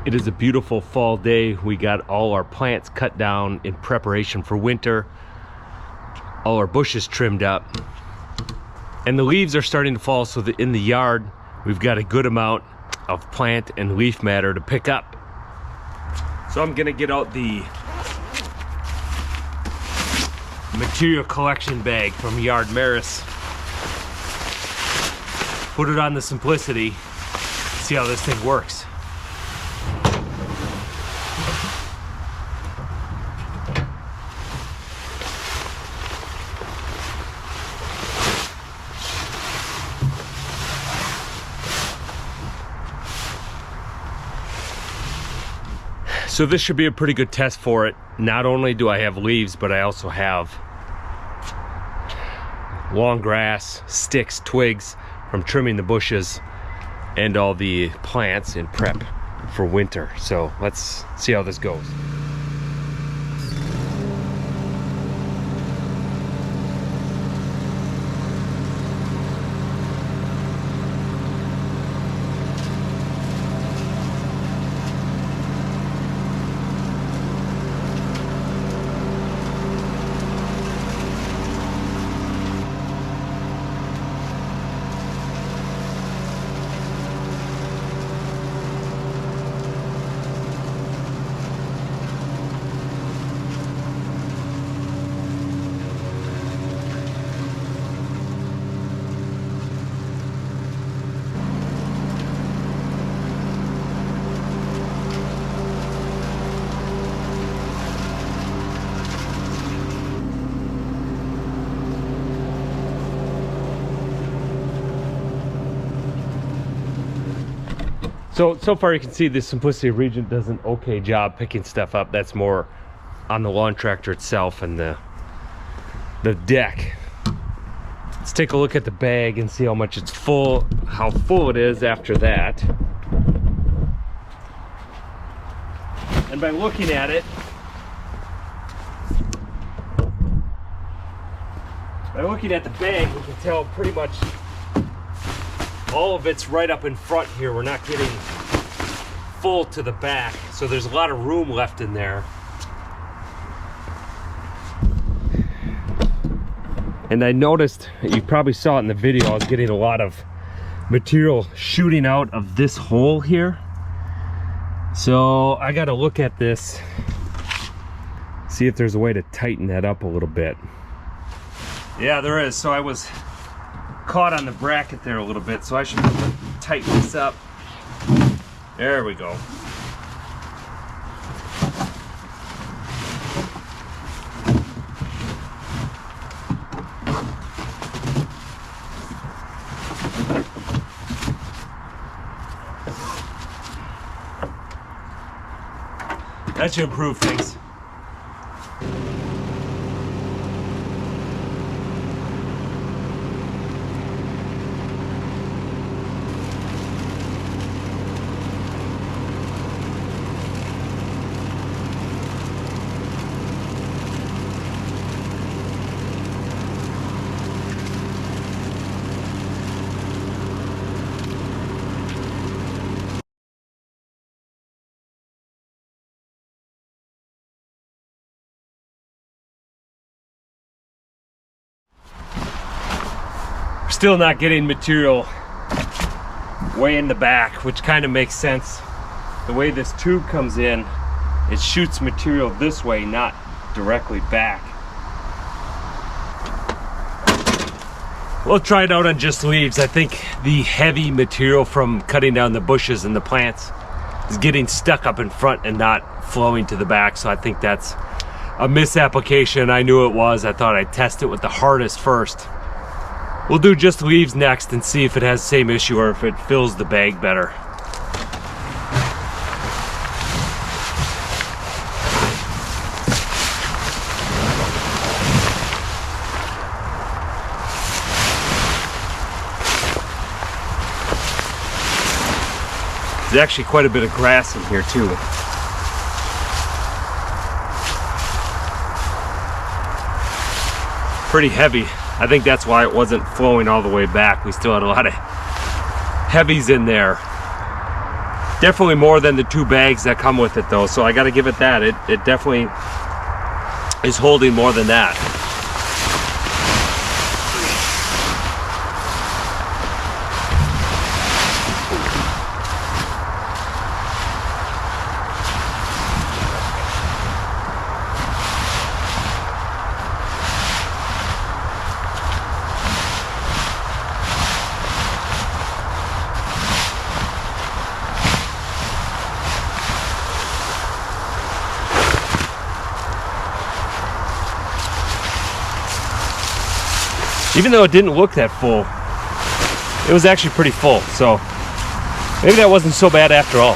It is a beautiful fall day. We got all our plants cut down in preparation for winter. All our bushes trimmed up. And the leaves are starting to fall, so that in the yard, we've got a good amount of plant and leaf matter to pick up. So I'm gonna get out the material collection bag from Yardmaris, put it on the Simplicity, see how this thing works. So this should be a pretty good test for it. Not only do I have leaves, but I also have long grass, sticks, twigs from trimming the bushes, and all the plants in prep for winter. So let's see how this goes. So far you can see the Simplicity Regent does an okay job picking stuff up. That's more on the lawn tractor itself and the deck. Let's take a look at the bag and see how much it's full, how full it is after that. And by looking at it, the bag, we can tell pretty much all of it's right up in front here. We're not getting full to the back, so there's a lot of room left in there. And I noticed, you probably saw it in the video, I was getting a lot of material shooting out of this hole here. So I got to look at this, see if there's a way to tighten that up a little bit. Yeah, there is. So I was caught on the bracket there a little bit, so I should tighten this up. There we go. That should improve things. Still not getting material way in the back, which kind of makes sense. The way this tube comes in, it shoots material this way, not directly back. We'll try it out on just leaves. I think the heavy material from cutting down the bushes and the plants is getting stuck up in front and not flowing to the back, so I think that's a misapplication. I knew it was. I thought I'd test it with the hardest first. We'll do just leaves next and see if it has the same issue or if it fills the bag better. There's actually quite a bit of grass in here too. Pretty heavy. I think that's why it wasn't flowing all the way back. We still had a lot of heavies in there. Definitely more than the 2 bags that come with it though, so I got to give it that. It definitely is holding more than that. Even though it didn't look that full, it was actually pretty full, so maybe that wasn't so bad after all.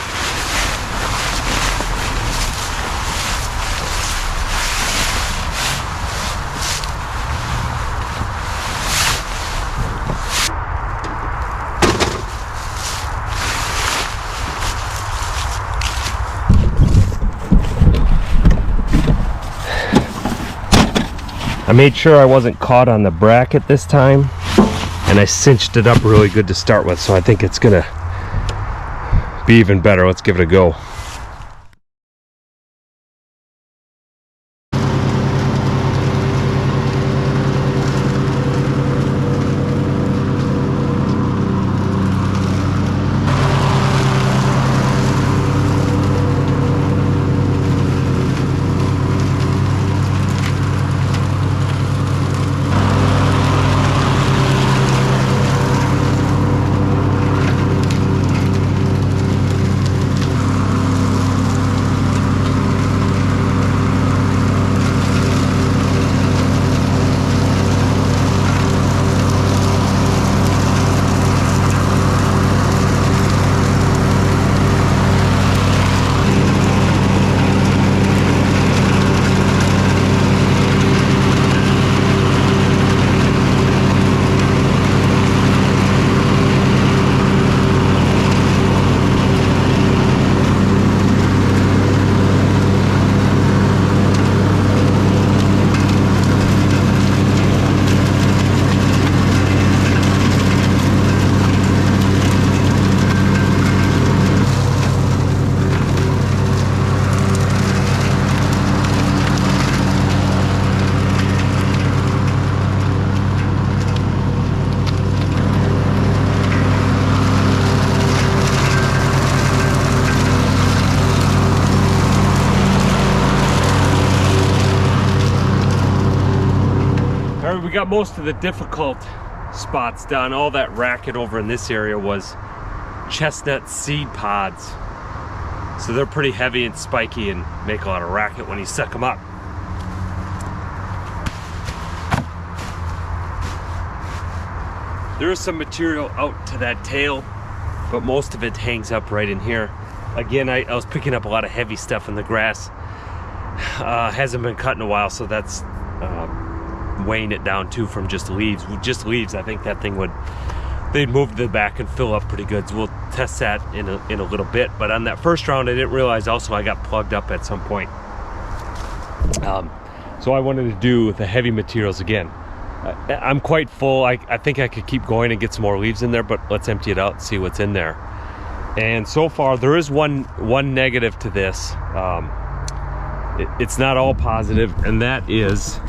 I made sure I wasn't caught on the bracket this time, and I cinched it up really good to start with, so I think it's gonna be even better. Let's give it a go. We got most of the difficult spots done. All that racket over in this area was chestnut seed pods. So they're pretty heavy and spiky and make a lot of racket when you suck them up. There is some material out to that tail, but most of it hangs up right in here. Again, I was picking up a lot of heavy stuff in the grass. Hasn't been cut in a while, so that's weighing it down too from just leaves. With just leaves, I think that thing they'd move to the back and fill up pretty good. So we'll test that in a little bit. But on that first round, I didn't realize also I got plugged up at some point. So I wanted to do the heavy materials again. I'm quite full. I think I could keep going and get some more leaves in there, but let's empty it out and see what's in there. And so far, there is one negative to this. It's not all positive, and that is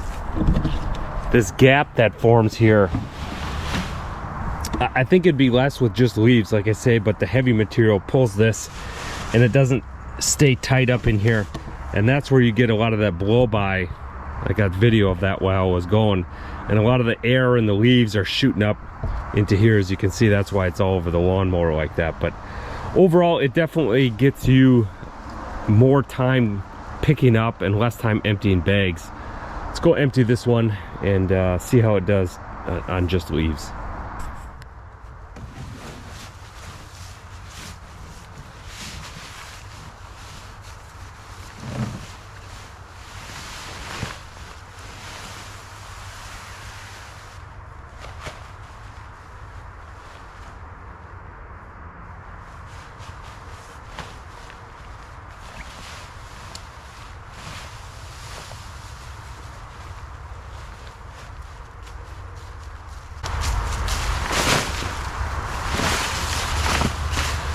this gap that forms here. I think it'd be less with just leaves, like I say, but the heavy material pulls this and it doesn't stay tight up in here, and that's where you get a lot of that blow by. I got video of that while I was going, and a lot of the air and the leaves are shooting up into here. As you can see, that's why it's all over the lawnmower like that. But overall, it definitely gets you more time picking up and less time emptying bags. Let's go empty this one and see how it does on just leaves.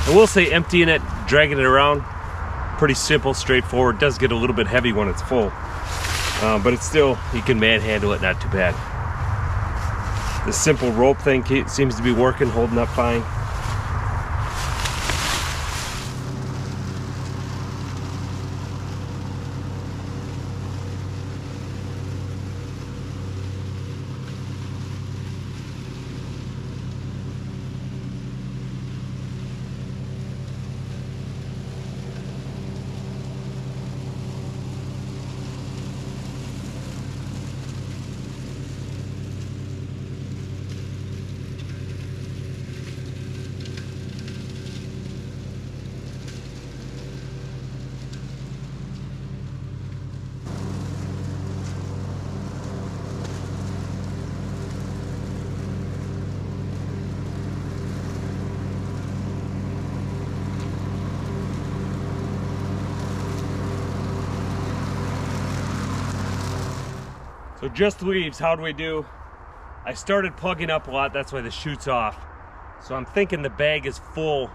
I will say emptying it dragging it around, pretty simple, straightforward. It does get a little bit heavy when it's full, but it's still, you can manhandle it, not too bad. The simple rope thing seems to be working, holding up fine. So just leaves, how do we do? I started plugging up a lot, that's why the chute's off. So I'm thinking the bag is full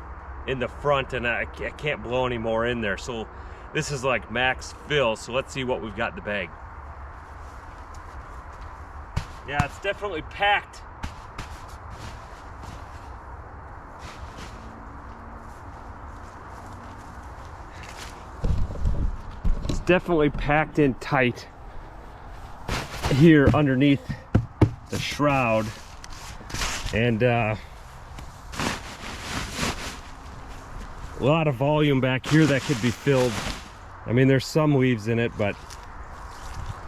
in the front and I can't blow any more in there. So this is like max fill, so let's see what we've got in the bag. Yeah, it's definitely packed. It's definitely packed in tight here underneath the shroud, and a lot of volume back here that could be filled. I mean, there's some leaves in it, but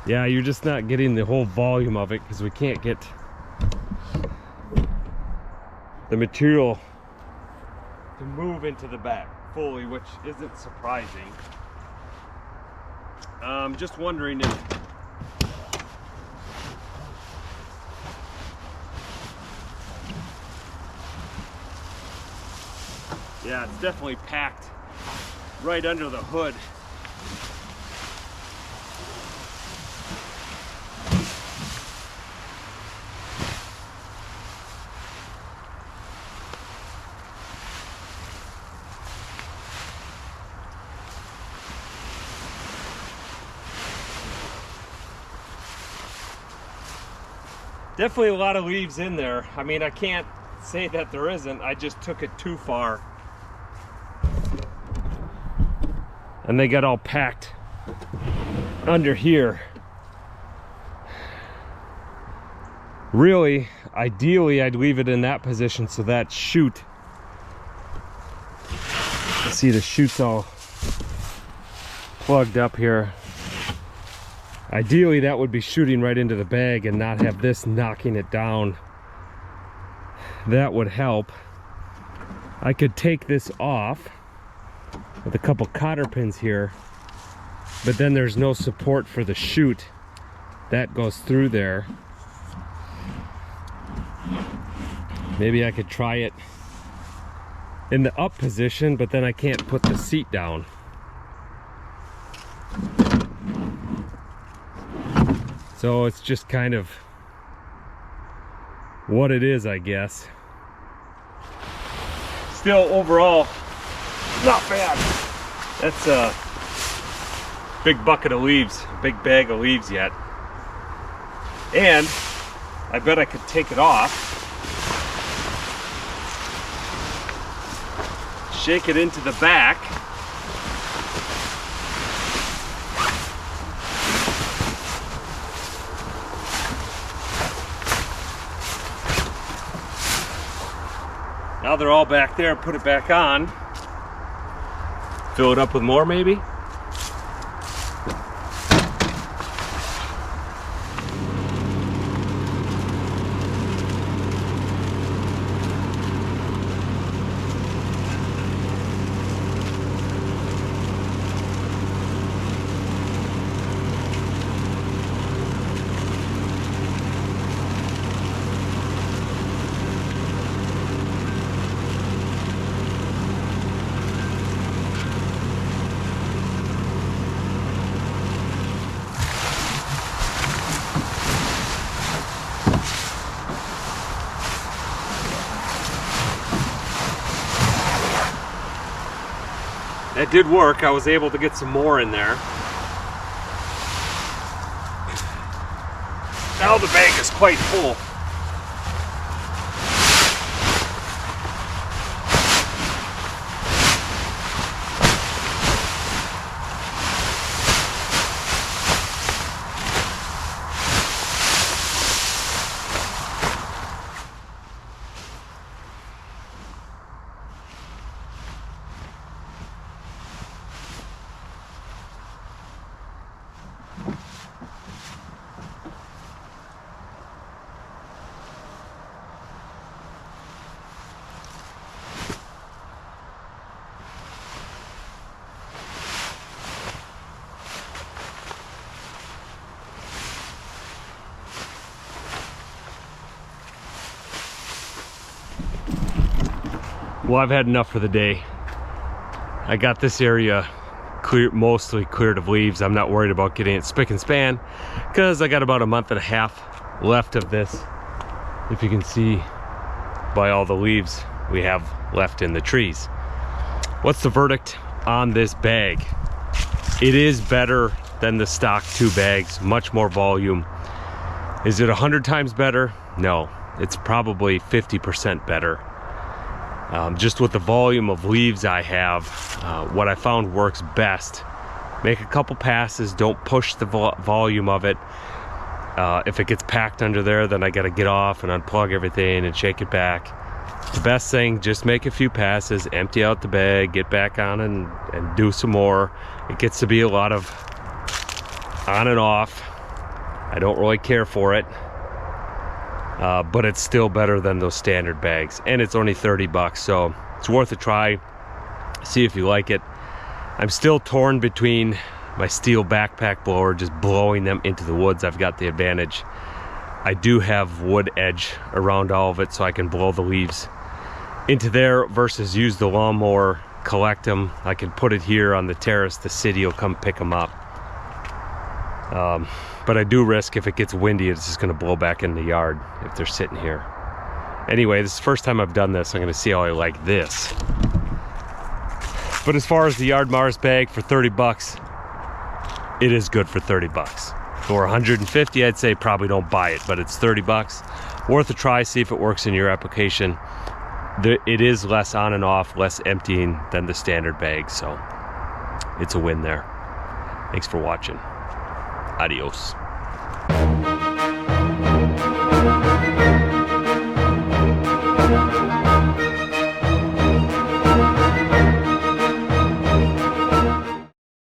yeah, you're just not getting the whole volume of it because we can't get the material to move into the back fully, which isn't surprising. I'm just wondering if yeah, it's definitely packed right under the hood. Definitely a lot of leaves in there. I mean, I can't say that there isn't. I just took it too far. And they got all packed under here. Really, ideally, I'd leave it in that position so that chute, see the chute's all plugged up here. Ideally, that would be shooting right into the bag and not have this knocking it down. That would help. I could take this off with a couple cotter pins here, but then there's no support for the chute that goes through there. Maybe I could try it in the up position, but then I can't put the seat down. So it's just kind of what it is, I guess. Still, overall, not bad. That's a big bucket of leaves, big bag of leaves yet. And I bet I could take it off, shake it into the back, now they're all back there, put it back on, fill it up with more maybe. It did work. I was able to get some more in there. Now the bag is quite full. Well, I've had enough for the day. I got this area mostly cleared of leaves. I'm not worried about getting it spick and span because I got about a month and a half left of this. If you can see by all the leaves we have left in the trees. What's the verdict on this bag? It is better than the stock 2 bags, much more volume. Is it 100 times better? No, it's probably 50% better. Just with the volume of leaves I have, what I found works best. Make a couple passes, don't push the volume of it. If it gets packed under there, then I gotta get off and unplug everything and shake it back. The best thing, just make a few passes, empty out the bag, get back on and do some more. It gets to be a lot of on and off. I don't really care for it. But it's still better than those standard bags, and it's only 30 bucks, so it's worth a try. See if you like it. I'm still torn between my steel backpack blower, just blowing them into the woods. I've got the advantage. I do have wood edge around all of it, so I can blow the leaves into there versus use the lawnmower, collect them. I can put it here on the terrace. The city will come pick them up. But I do risk if it gets windy, it's just going to blow back in the yard if they're sitting here. Anyway, this is the first time I've done this. I'm going to see how I like this. But as far as the Yardmaris bag for 30 bucks, it is good for 30 bucks. For 150, I'd say probably don't buy it, but it's 30 bucks. Worth a try, see if it works in your application. It is less on and off, less emptying than the standard bag, so it's a win there. Thanks for watching. Adios.